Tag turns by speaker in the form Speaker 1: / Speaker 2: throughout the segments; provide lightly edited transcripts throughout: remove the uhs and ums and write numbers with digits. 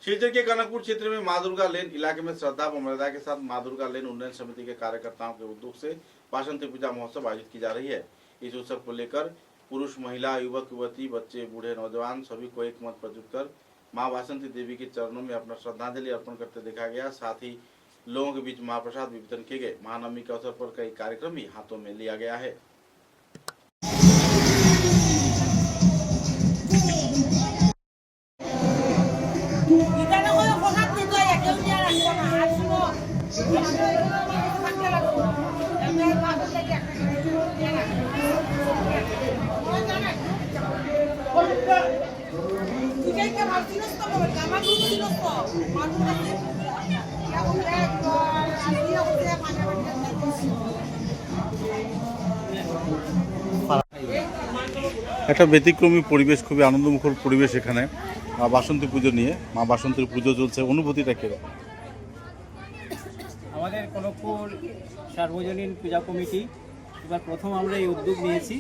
Speaker 1: शिवचर के कनकपुर क्षेत्र में माँ दुर्गा लेन इलाके में श्रद्धा व मर्यादा के साथ माँ दुर्गा लेन उन्नयन समिति के कार्यकर्ताओं के उद्योग से वासंती पूजा महोत्सव आयोजित की जा रही है। इस उत्सव को लेकर पुरुष, महिला, युवक, युवती, बच्चे, बूढ़े, नौजवान सभी को एक मत प्रस्तुत कर माँ वासंती देवी के चरणों में अपना श्रद्धांजलि अर्पण करते देखा गया। साथ ही लोगों के बीच महाप्रसाद वितरण किए गए। महानवमी के अवसर पर कई कार्यक्रम भी हाथों में लिया गया है। একটা ব্যতিক্রমী পরিবেশ, খুবই আনন্দমুখর পরিবেশ এখানে মা বাসন্তী পুজো নিয়ে। মা বাসন্তীর পুজো চলছে, অনুভূতিটা কিরকম?
Speaker 2: আমাদের কনকপুর সার্বজনীন পূজা কমিটি এবার প্রথম আমরা এই উদ্যোগ নিয়েছি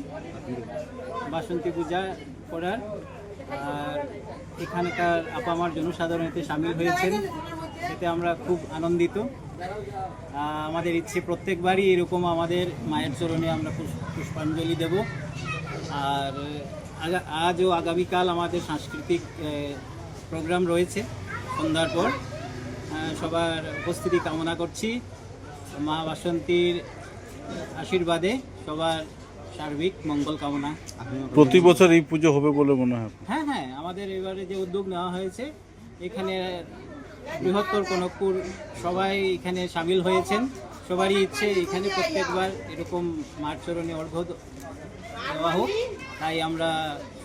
Speaker 2: বাসন্তী পূজা করার। আর এখানকার আপামার জনসাধারণ এতে সামিল হয়েছেন, এতে আমরা খুব আনন্দিত। আমাদের ইচ্ছে প্রত্যেকবারই এরকম আমাদের মায়ের চরণে আমরা পুষ্পাঞ্জলি দেব। আর আজ ও আগামীকাল আমাদের সাংস্কৃতিক প্রোগ্রাম রয়েছে সন্ধ্যার পর। সবার উপস্থিতি কামনা করছি। মা বাসন্তীর আশীর্বাদে সবার সার্বিক মঙ্গল কামনা।
Speaker 1: প্রতি বছর এই পুজো হবে বলে মনে হয়?
Speaker 2: হ্যাঁ, আমাদের এবারে যে উদ্যোগ নেওয়া হয়েছে, এখানে বৃহত্তর কনকপুর সবাই এখানে সামিল হয়েছেন। সবারই ইচ্ছে এখানে প্রত্যেকবার এরকম মার চরণে অর্ঘ্য দেওয়া হোক। তাই আমরা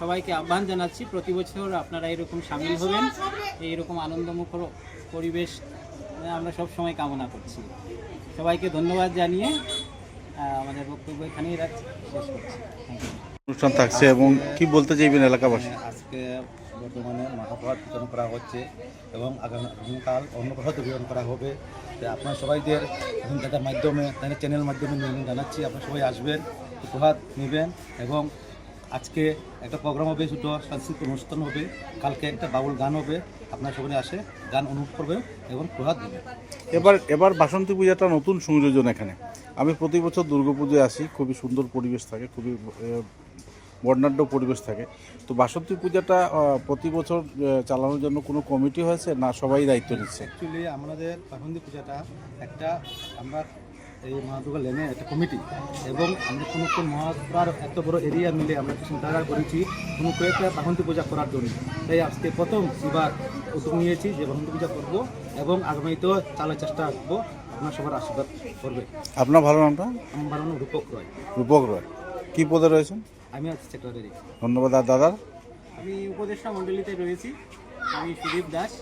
Speaker 2: সবাইকে আহ্বান জানাচ্ছি, প্রতি বছর আপনারা এরকম সামিল হবেন। এইরকম আনন্দমুখর পরিবেশ আমরা সব সময় কামনা করছি। সবাইকে ধন্যবাদ জানিয়ে আমাদের বক্তব্য এখানেই রাখছি, শেষ করছি।
Speaker 1: অনুষ্ঠান থাকছে এবং কি বলতে চাইবেন এলাকাবাসী?
Speaker 3: আজকে বর্তমানে মহাপ্রসাদ বিতরণ করা হচ্ছে এবং আগামীকাল অন্নপ্রসাদ বিতরণ করা হবে। আপনার সবাইদের তাদের মাধ্যমে, তাদের চ্যানেল মাধ্যমে জানাচ্ছি, আপনারা সবাই আসবেন, প্রসাদ নেবেন। এবং আজকে একটা প্রোগ্রাম হবে, ছোটো সাংস্কৃতিক অনুষ্ঠান হবে, কালকে একটা বাউল গান হবে। আপনারা সবাই আসে গান অনুভব করবেন এবং প্রসাদ দেবেন।
Speaker 1: এবার বাসন্তী পূজাটা নতুন সংযোজন এখানে। আমি প্রতি বছর দুর্গাপুজোয় আসি, খুবই সুন্দর পরিবেশ থাকে, খুবই বর্ণাঢ্য পরিবেশ থাকে। তো বাসন্তী পূজাটা প্রতি বছর চালানোর জন্য কোনো কমিটি হয়েছে না সবাই দায়িত্ব নিচ্ছে?
Speaker 3: অ্যাকচুয়ালি আমাদের বাসন্তী পূজাটা একটা আমরা এই মা দুর্গা লেনের একটা কমিটি, এবং আমরা কোন মহাপ্রার এত বড় এরিয়া মিলে আমরা চিন্তাধারা করেছি কোনো কয়েকটা বাসন্তী পূজা করার জন্য। তাই আজকে প্রথম এবার উদ্যোগ নিয়েছি যে বাসন্তী পূজা করবো এবং আগামীতেও চালার চেষ্টা রাখবো। আপনার সবার আশীর্বাদ করবে।
Speaker 1: আপনার ভালো নামটা?
Speaker 3: আমার ভালো নাম রূপক রয়।
Speaker 1: রূপক রয়, কী পদে রয়েছেন?
Speaker 3: আমি আছি সেক্রেটারি।
Speaker 1: ধন্যবাদ। আর দাদা?
Speaker 2: আমি উপদেষ্টা মণ্ডলীতে রয়েছি, আমি সুদীপ দাস।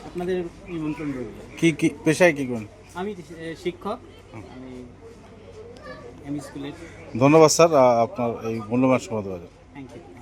Speaker 2: আপনাদের নিমন্ত্রণ রইল।
Speaker 1: কি পেশায় কী করেন?
Speaker 2: আমি শিক্ষক, আমি এমই স্কুলের।
Speaker 1: ধন্যবাদ স্যার আপনার এই মূল্যবান সময় দেওয়ার জন্য।
Speaker 2: Thank you.